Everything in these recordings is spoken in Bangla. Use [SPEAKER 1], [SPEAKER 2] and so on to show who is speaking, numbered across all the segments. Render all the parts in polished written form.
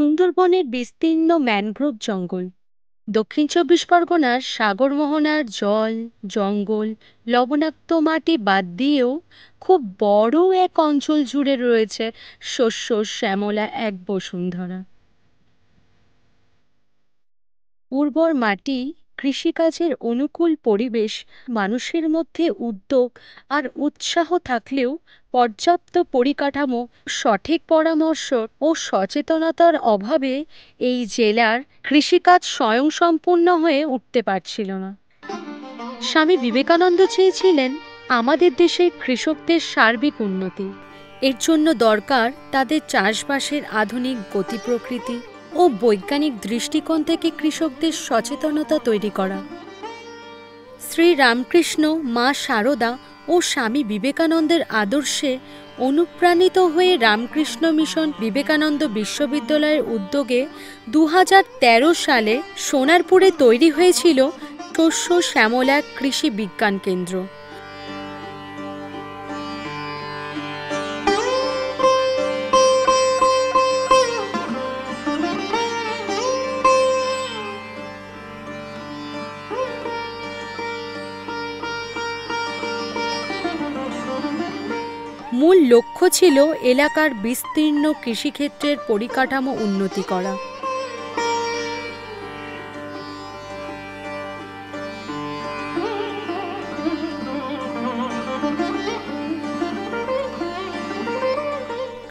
[SPEAKER 1] সুন্দরবনের বিস্তীর্ণ ম্যানগ্রোভ জঙ্গল, দক্ষিণ চব্বিশ পরগনার সাগর মোহনার জল, জঙ্গল, লবণাক্ত মাটি বাদ দিয়েও খুব বড় এক অঞ্চল জুড়ে রয়েছে শস্য শ্যামলা এক বসুন্ধরা। উর্বর মাটি, কৃষিকাজের অনুকূল পরিবেশ, মানুষের মধ্যে উদ্যোগ আর উৎসাহ থাকলেও পর্যাপ্ত পরিকাঠামো, সঠিক পরামর্শ ও সচেতনতার অভাবে এই জেলার কৃষিকাজ স্বয়ংসম্পূর্ণ হয়ে উঠতে পারছিল না। স্বামী বিবেকানন্দ চেয়েছিলেন আমাদের দেশের কৃষকদের সার্বিক উন্নতি। এর জন্য দরকার তাদের চাষবাসের আধুনিক গতি প্রকৃতি ও বৈজ্ঞানিক দৃষ্টিকোণ থেকে কৃষকদের সচেতনতা তৈরি করা। শ্রী রামকৃষ্ণ, মা শারদা ও স্বামী বিবেকানন্দের আদর্শে অনুপ্রাণিত হয়ে রামকৃষ্ণ মিশন বিবেকানন্দ বিশ্ববিদ্যালয়ের উদ্যোগে 2013 সালে সোনারপুরে তৈরি হয়েছিল শস্য শ্যামলা কৃষি বিজ্ঞান কেন্দ্র। মূল লক্ষ্য ছিল এলাকার বিস্তীর্ণ কৃষিক্ষেত্রের পরিকাঠামো উন্নতি করা।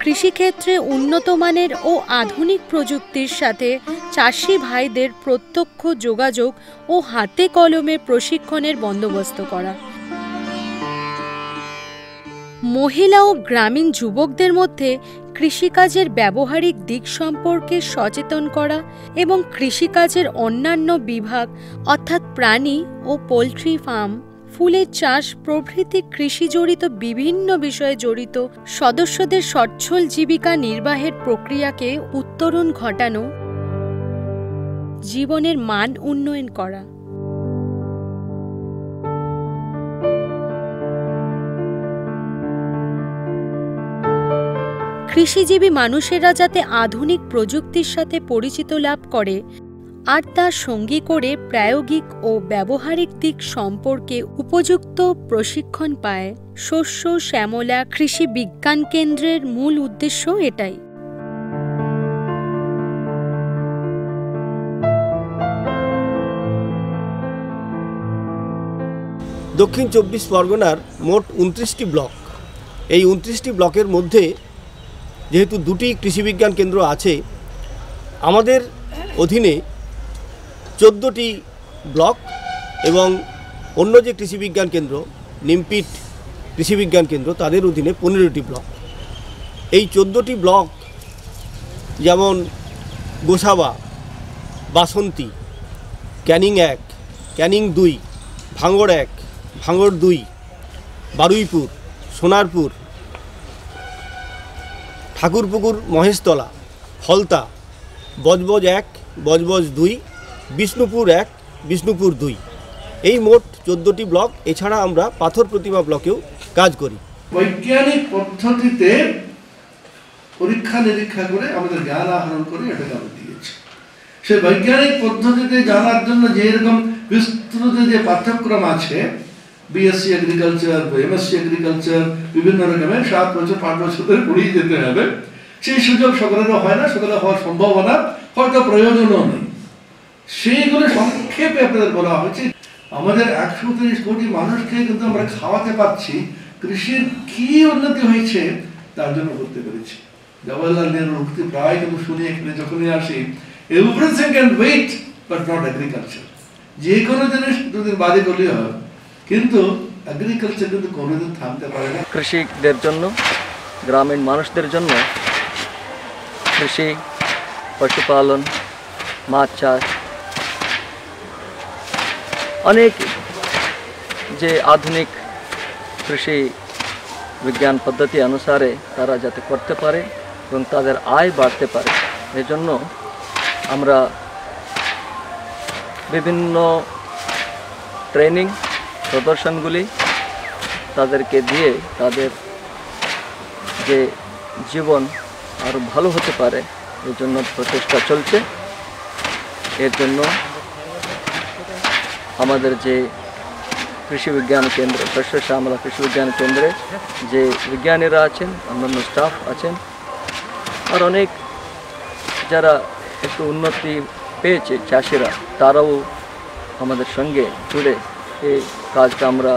[SPEAKER 1] কৃষিক্ষেত্রে উন্নত মানের ও আধুনিক প্রযুক্তির সাথে চাষি ভাইদের প্রত্যক্ষ যোগাযোগ ও হাতে কলমে প্রশিক্ষণের বন্দোবস্ত করা। মহিলা ও গ্রামীণ যুবকদের মধ্যে কৃষিকাজের ব্যবহারিক দিক সম্পর্কে সচেতন করা এবং কৃষিকাজের অন্যান্য বিভাগ অর্থাৎ প্রাণী ও পোলট্রি ফার্ম, ফুলের চাষ প্রভৃতি কৃষি জড়িত বিভিন্ন বিষয়ে জড়িত সদস্যদের সচ্ছল জীবিকা নির্বাহের প্রক্রিয়াকে উত্তরণ ঘটানো, জীবনের মান উন্নয়ন করা। কৃষিজীবী মানুষেরা যাতে আধুনিক প্রযুক্তির সাথে পরিচিত লাভ করে আর তার সঙ্গী করে প্রায়োগিক ও ব্যবহারিক দিক সম্পর্কে উপযুক্ত প্রশিক্ষণ পায়, শস্য শ্যামলা কৃষি বিজ্ঞান কেন্দ্রের মূল উদ্দেশ্য এটাই।
[SPEAKER 2] দক্ষিণ চব্বিশ পরগনার মোট 29টি ব্লক। এই 29টি ব্লকের মধ্যে যেহেতু 2টি কৃষিবিজ্ঞান কেন্দ্র আছে, আমাদের অধীনে 14টি ব্লক এবং অন্য যে কৃষিবিজ্ঞান কেন্দ্র নিমপিট কৃষিবিজ্ঞান কেন্দ্র তাদের অধীনে 15টি ব্লক। এই 14টি ব্লক যেমন গোসাবা, বাসন্তী, ক্যানিং 1, ক্যানিং 2, ভাঙড় 1, ভাঙড় 2, বারুইপুর, সোনারপুর, ঠাকুরপুকুর মহেশতলা, ফলতা, বজবজ 1, বজবজ 2, বিষ্ণুপুর 1, বিষ্ণুপুর 2, এই মোট 14টি ব্লক। এছাড়া আমরা পাথর প্রতিমা ব্লকেও কাজ করি।
[SPEAKER 3] বৈজ্ঞানিক পদ্ধতিতে পরীক্ষা নিরীক্ষা করে আমাদের জ্ঞান আহরণ করে এটাকে আমরা দিয়েছি। সে বৈজ্ঞানিক পদ্ধতিতে জানার জন্য যেরকম বিস্তৃত যে পাঠ্যক্রম আছে, বিএসসি এগ্রিকালচার, এমএসসি এগ্রিকালচার, বিভিন্ন রকমের 7 বছর 5 বছর ধরে পড়িয়ে যেতে হবে, সেই সুযোগ সকলেরও হয় না, সকলে হওয়ার সম্ভাবনা হয়তো প্রয়োজনও নেই। সেইগুলো সংক্ষেপে আপনাদের বলা হয়েছে। আমাদের 130 কোটি মানুষকে কিন্তু আমরা খাওয়াতে পারছি, কৃষির কি উন্নতি হয়েছে তার জন্য করতে পেরেছি। জওয়াহরলাল নেহরুর উক্তি প্রায় কিন্তু শুনি এখানে যখনই আসি, everything can wait but not agriculture. যে কোনো জিনিস দুদিন বাদে করলেই হয়, কিন্তু এগ্রিকালচার কিন্তু কোনোদিন থামতে পারে না।
[SPEAKER 4] কৃষকদের জন্য, গ্রামীণ মানুষদের জন্য কৃষি, পশুপালন, মাছ চাষ, অনেক যে আধুনিক কৃষি বিজ্ঞান পদ্ধতি অনুসারে তারা যাতে করতে পারে এবং তাদের আয় বাড়তে পারে, এজন্য আমরা বিভিন্ন ট্রেনিং প্রদর্শনগুলি তাদেরকে দিয়ে তাদের যে জীবন আরও ভালো হতে পারে এর জন্য প্রচেষ্টা চলছে। এর জন্য আমাদের যে কৃষি বিজ্ঞান কেন্দ্র, শস্য শ্যামলা কৃষি বিজ্ঞান কেন্দ্রে যে বিজ্ঞানীরা আছেন, অন্যান্য স্টাফ আছেন, আর অনেক যারা একটু উন্নতি পেয়েছে চাষিরা, তারাও আমাদের সঙ্গে জুড়ে এই কাজটা আমরা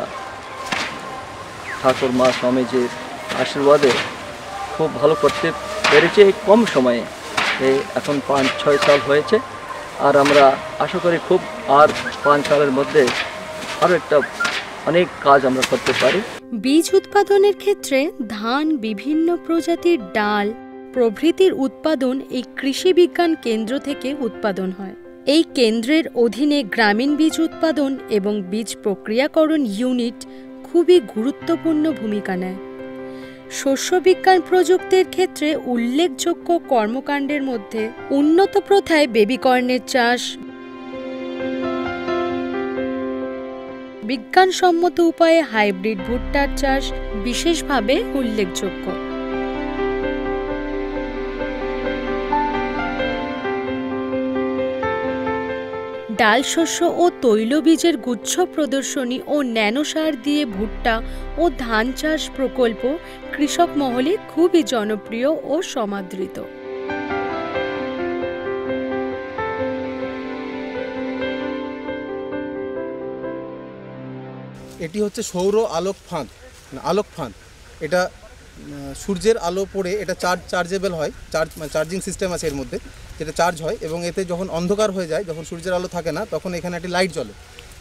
[SPEAKER 4] ঠাকুর মা স্বামীজির আশীর্বাদে খুব ভালো করতে পেরেছি এই কম সময়ে। এই এখন 5-6 সাল হয়েছে, আর আমরা আশা করি খুব আর 5 সালের মধ্যে আরও একটা অনেক কাজ আমরা করতে পারি।
[SPEAKER 1] বীজ উৎপাদনের ক্ষেত্রে ধান, বিভিন্ন প্রজাতির ডাল প্রভৃতির উৎপাদন এই কৃষি বিজ্ঞান কেন্দ্র থেকে উৎপাদন হয়। এই কেন্দ্রের অধীনে গ্রামীণ বীজ উৎপাদন এবং বীজ প্রক্রিয়াকরণ ইউনিট খুবই গুরুত্বপূর্ণ ভূমিকা নেয়। শস্য বিজ্ঞান প্রযুক্তির ক্ষেত্রে উল্লেখযোগ্য কর্মকাণ্ডের মধ্যে উন্নত প্রথায় বেবিকর্নের চাষ, বিজ্ঞানসম্মত উপায়ে হাইব্রিড ভুট্টার চাষ বিশেষভাবে উল্লেখযোগ্য। ডাল শস্য ও তৈলবীজের গুচ্ছ প্রদর্শনী ও ন্যানো সার দিয়ে ভুট্টা ও ধান চাষ প্রকল্প কৃষক মহলে খুবই জনপ্রিয় ও সমাদৃত।
[SPEAKER 5] এটি হচ্ছে সৌর আলোক ফাঁদ। এটা সূর্যের আলো পড়ে এটা চার্জেবল হয়, চার্জিং সিস্টেম আছে এর মধ্যে, যেটা চার্জ হয় এবং এতে যখন অন্ধকার হয়ে যায়, যখন সূর্যের আলো থাকে না, তখন এখানে একটি লাইট জ্বলে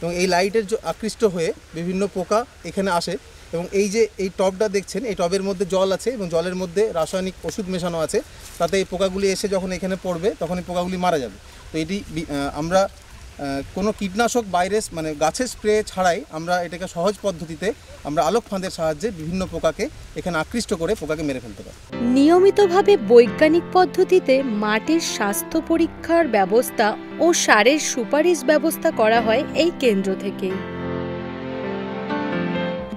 [SPEAKER 5] এবং এই লাইটের আকৃষ্ট হয়ে বিভিন্ন পোকা এখানে আসে এবং এই যে এই টবটা দেখছেন, এই টবের মধ্যে জল আছে এবং জলের মধ্যে রাসায়নিক ওষুধ মেশানো আছে, তাতে এই পোকাগুলি এসে যখন এখানে পড়বে তখন এই পোকাগুলি মারা যাবে। তো এটি আমরা কোনো কীটনাশক বাইরে মানে গাছের স্প্রে ছাড়াই আমরা এটাকে সহজ পদ্ধতিতে আমরা আলোক ফাঁদের সাহায্যে বিভিন্ন পোকাকে এখানে আকৃষ্ট করে পোকাকে মেরে ফেলতে পারি।
[SPEAKER 1] নিয়মিতভাবে বৈজ্ঞানিক পদ্ধতিতে মাটির স্বাস্থ্য পরীক্ষার ব্যবস্থা ও সারের সুপারিশ ব্যবস্থা করা হয় এই কেন্দ্র থেকে।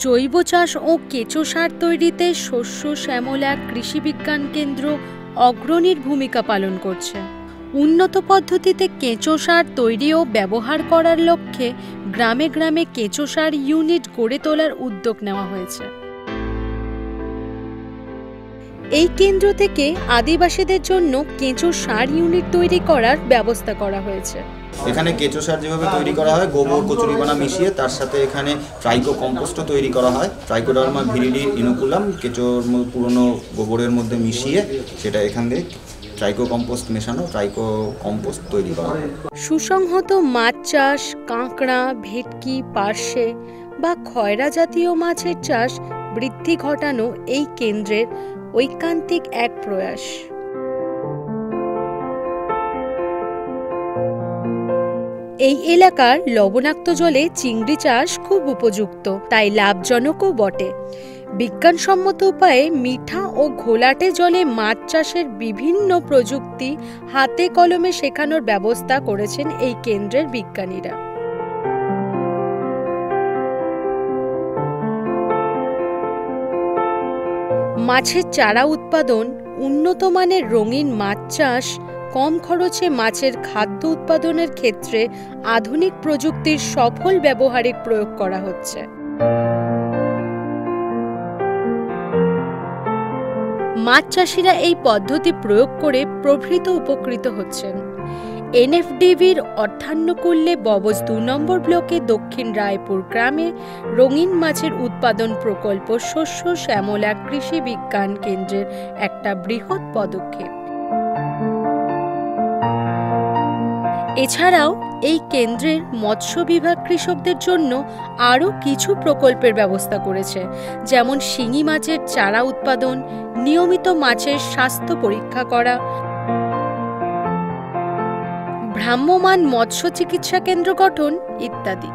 [SPEAKER 1] জৈব চাষ ও কেঁচো সার তৈরিতে শস্য শ্যামলা কৃষি বিজ্ঞান কেন্দ্র অগ্রণীর ভূমিকা পালন করছে। উন্নত পদ্ধতিতে কেঁচো সার তৈরি ও ব্যবহার করার লক্ষ্যে গ্রামে গ্রামে কেঁচো সার ইউনিট গড়ে তোলার উদ্যোগ নেওয়া হয়েছে। এই কেন্দ্র থেকে আদিবাসীদের জন্য কেঁচো সার ইউনিট তৈরি করার ব্যবস্থা করা হয়েছে।
[SPEAKER 6] এখানে কেঁচো সার যেভাবে তৈরি করা হয়, গোবর কচুরিপানা মিশিয়ে তার সাথে এখানে ট্রাইকো কম্পোস্টও তৈরি করা হয়। ট্রাইকোডার্মা ভিরিডি ইনোকুলাম কেঁচোর পুরনো গোবরের মধ্যে মিশিয়ে সেটা এখান থেকে ট্রাইকো কম্পোস্ট মেশানো ট্রাইকো কম্পোস্ট তৈরি করা হয়।
[SPEAKER 1] সুসংহত মাছ চাষ, কাঁকড়া, ভেটকি, পার্শে বা খয়রা জাতীয় মাছের চাষ বৃদ্ধি ঘটানো এই কেন্দ্রের ঐকান্তিক এক প্রয়াস। এই এলাকার লবণাক্ত জলে চিংড়ি চাষ খুব উপযুক্ত, তাই লাভজনকও বটে। বিজ্ঞানসম্মত উপায়ে মিঠা ও ঘোলাটে জলে মাছ চাষের বিভিন্ন প্রযুক্তি হাতে কলমে শেখানোর ব্যবস্থা করেছেন এই কেন্দ্রের বিজ্ঞানীরা। মাছের চারা উৎপাদন, উন্নত মানের রঙিন মাছ চাষ, কম খরচে মাছের খাদ্য উৎপাদনের ক্ষেত্রে আধুনিক প্রযুক্তির সফল ব্যবহারিক প্রয়োগ করা হচ্ছে। মাছ চাষিরা এই পদ্ধতি প্রয়োগ করে প্রভৃত উপকৃত হচ্ছেন। এনএফডিবির অর্থানুকূল্যে ববজ 2 নম্বর ব্লকে দক্ষিণ রায়পুর গ্রামে রঙিন মাছের উৎপাদন প্রকল্প শস্য শ্যামলা কৃষি বিজ্ঞান কেন্দ্রের একটা বৃহৎ পদক্ষেপ। এছাড়াও এই কেন্দ্রের মৎস্য বিভাগ কৃষকদের জন্য আরও কিছু প্রকল্পের ব্যবস্থা করেছে, যেমন শিঙি মাছের চারা উৎপাদন, নিয়মিত মাছের স্বাস্থ্য পরীক্ষা করা, ভ্রাম্যমাণ মৎস্য চিকিৎসা কেন্দ্র গঠন ইত্যাদি।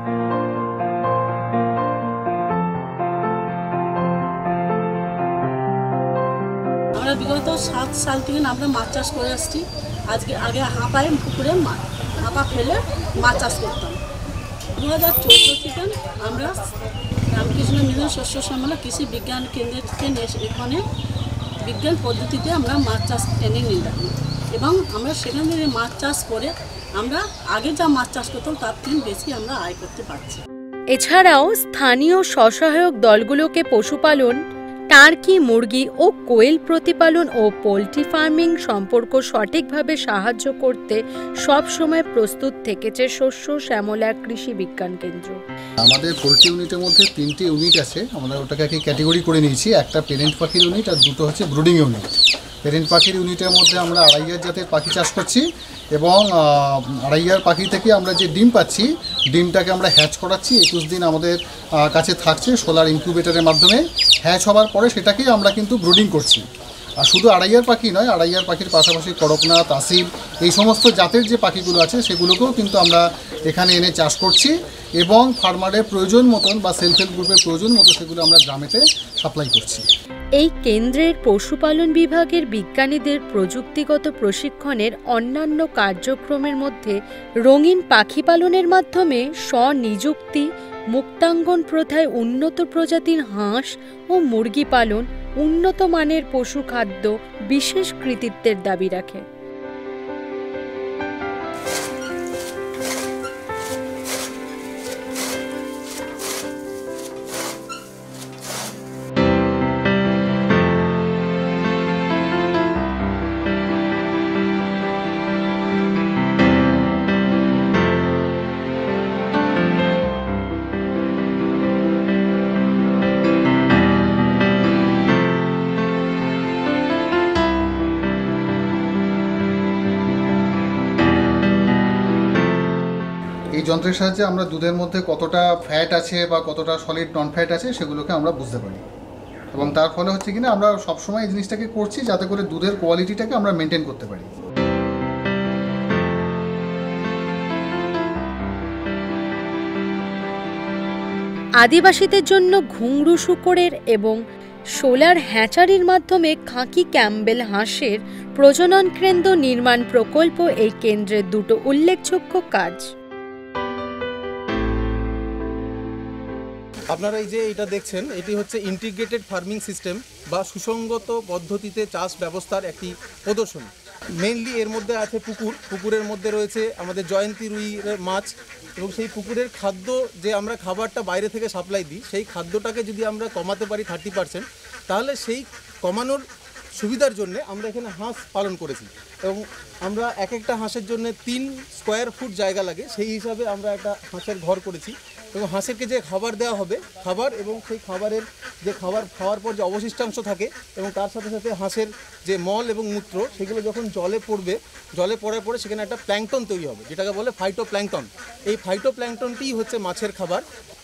[SPEAKER 7] আমরা বিগত 7 সাল থেকে আমরা মাছ চাষ করে আসছি। আগে হাঁপায় পুকুরে হাঁপা ফেলে মাছ চাষ করতাম। 2014 থেকে আমরা রামকৃষ্ণ মিশন শস্য শ্যামলা কৃষি বিজ্ঞান কেন্দ্র থেকে এখানে বিজ্ঞান পদ্ধতিতে আমরা মাছ চাষ ট্রেনিং নিলাম। এবং আমরা সেখান থেকে মাছ চাষ করে আমরা আগে যা মাছ চাষ করতাম তার থেকে বেশি আমরা আয় করতে পারছি।
[SPEAKER 1] এছাড়াও স্থানীয় স্বসহায়ক দলগুলোকে পশুপালন, টার্কি, মুরগি ও কোয়েল প্রতিপালন ও পোলট্রি ফার্মিং সম্পর্ক সঠিকভাবে সাহায্য করতে সবসময় প্রস্তুত থেকেছে শস্য শ্যামলা কৃষি বিজ্ঞান কেন্দ্র।
[SPEAKER 8] আমাদের পোলট্রি ইউনিটের মধ্যে 3টে ইউনিট আছে, আমরা ওটাকে ক্যাটেগরি করে নিয়েছি। একটা পেরেন্ট পাখির ইউনিট আর দুটো হচ্ছে ব্রুডিং ইউনিট। পেরেন্ট পাখির ইউনিটের মধ্যে আমরা আড়াইয়ার জাতের পাখি চাষ করছি এবং আড়াইয়ার পাখি থেকে আমরা যে ডিম পাচ্ছি, ডিমটাকে আমরা হ্যাচ করাচ্ছি। 21 দিন আমাদের কাছে থাকছে সোলার ইনকিউবেটরের মাধ্যমে। হ্যাচ হওয়ার পরে সেটাকেই আমরা কিন্তু ব্রুডিং করছি। আর শুধু আড়াইয়ার পাখি নয়, আড়াইয়ার পাখির পাশাপাশি করকনাথ, আসিল, এই সমস্ত জাতের যে পাখিগুলো আছে সেগুলোকেও কিন্তু আমরা এখানে এনে চাষ করছি এবং ফার্মারের প্রয়োজন মতন বা সেলফ হেল্প গ্রুপের প্রয়োজন মতো সেগুলো আমরা গ্রামেতে সাপ্লাই করছি।
[SPEAKER 1] এই কেন্দ্রের পশুপালন বিভাগের বিজ্ঞানীদের প্রযুক্তিগত প্রশিক্ষণের অন্যান্য কার্যক্রমের মধ্যে রঙিন পাখি পালনের মাধ্যমে স্বনিযুক্তি, মুক্তাঙ্গন প্রথায় উন্নত প্রজাতির হাঁস ও মুরগি পালন, উন্নত মানের পশু খাদ্য বিশেষ কৃতিত্বের দাবি রাখে।
[SPEAKER 8] এই যন্ত্রের সাহায্যে আমরা দুধের মধ্যে কতটা ফ্যাট আছে বা কতটা সলিড নন ফ্যাট আছে সেগুলোকে আমরা বুঝতে পারি এবং তার ফলে হচ্ছে কিনা আমরা সবসময় এই জিনিসটাকে করছি যাতে করে দুধের কোয়ালিটিটাকে আমরা মেনটেন করতে পারি।
[SPEAKER 1] আদিবাসীদের জন্য ঘুংরু শূকরের এবং সোলার হ্যাচারির মাধ্যমে খাকি ক্যাম্বেল হাঁসের প্রজনন কেন্দ্র নির্মাণ প্রকল্প এই কেন্দ্রের দুটো উল্লেখযোগ্য কাজ।
[SPEAKER 5] আপনারা এই যে এটা দেখছেন, এটি হচ্ছে ইন্টিগ্রেটেড ফার্মিং সিস্টেম বা সুসংগত পদ্ধতিতে চাষ ব্যবস্থার একটি প্রদর্শনী। মেইনলি এর মধ্যে আছে পুকুরের মধ্যে রয়েছে আমাদের জয়ন্তী রুইয়ের মাছ এবং সেই পুকুরের খাদ্য যে আমরা খাবারটা বাইরে থেকে সাপ্লাই দিই, সেই খাদ্যটাকে যদি আমরা কমাতে পারি 30%, তাহলে সেই কমানোর সুবিধার জন্য আমরা এখানে হাঁস পালন করেছি এবং আমরা এক একটা হাঁসের জন্য 3 স্কোয়ার ফুট জায়গা লাগে, সেই হিসাবে আমরা একটা হাঁসের ঘর করেছি এবং হাঁসেরকে যে খাবার দেওয়া হবে, খাবার এবং সেই খাবারের যে খাবার খাওয়ার পর যে অবশিষ্টাংশ থাকে এবং তার সাথে সাথে হাঁসের যে মল এবং মূত্র, সেগুলো যখন জলে পড়বে, জলে পড়ার পরে সেখানে একটা প্ল্যাঙ্কটন তৈরি হবে যেটাকে বলে ফাইটোপ্ল্যাঙ্কটন। এই ফাইটোপ্ল্যাঙ্কটনটিই হচ্ছে মাছের খাবার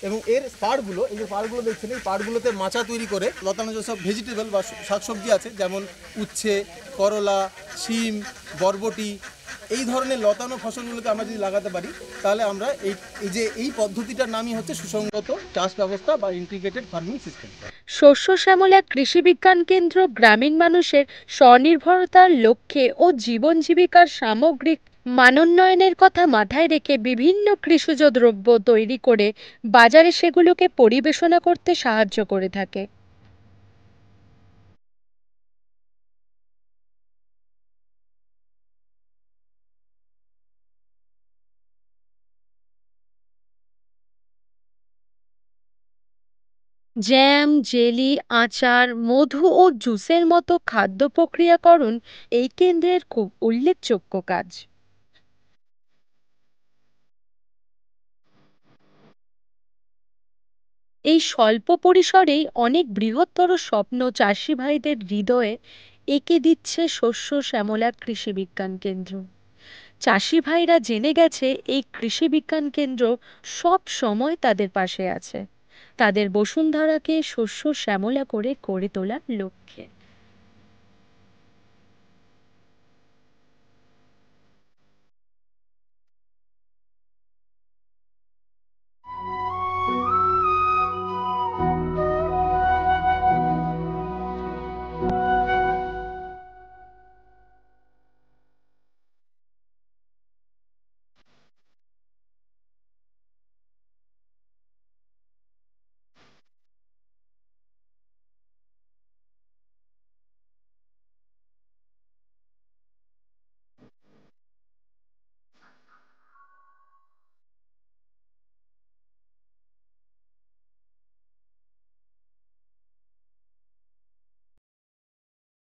[SPEAKER 5] এবং এর পাড়গুলো, এই যে পাড়গুলো দেখছেন, এই পাড়গুলোতে মাচা তৈরি করে লতানো যেসব ভেজিটেবল বা শাকসবজি আছে যেমন উচ্ছে, করলা, শিম, বরবটি, এই ধরনের লতানো ফসলগুলোকে আমরা যদি লাগাতে পারি তাহলে আমরা এই পদ্ধতিটার নামই হচ্ছে সুসংগত চাষ ব্যবস্থা বা ইন্টিগ্রেটেড ফার্মিং সিস্টেম।
[SPEAKER 1] শস্য শ্যামলা কৃষি বিজ্ঞান কেন্দ্র গ্রামীণ মানুষের স্বনির্ভরতার লক্ষ্যে ও জীবন জীবিকার সামগ্রিক মানোন্নয়নের কথা মাথায় রেখে বিভিন্ন কৃষিজ দ্রব্য তৈরি করে বাজারে সেগুলোকে পরিবেশনা করতে সাহায্য করে থাকে। জ্যাম, জেলি, আচার, মধু ও জুসের মতো খাদ্য প্রক্রিয়াকরণ এই কেন্দ্রের খুব উল্লেখযোগ্য কাজ। এই স্বল্প পরিসরেই অনেক বৃহত্তর স্বপ্ন চাষি ভাইদের হৃদয়ে এঁকে দিচ্ছে শস্য শ্যামলা কৃষি বিজ্ঞান কেন্দ্র। চাষি ভাইরা জেনে গেছে এই কৃষি বিজ্ঞান কেন্দ্র সব সময় তাদের পাশে আছে, তাদের বসুন্ধরাকে শস্য শ্যামলা করে গড়ে তোলার লক্ষ্যে।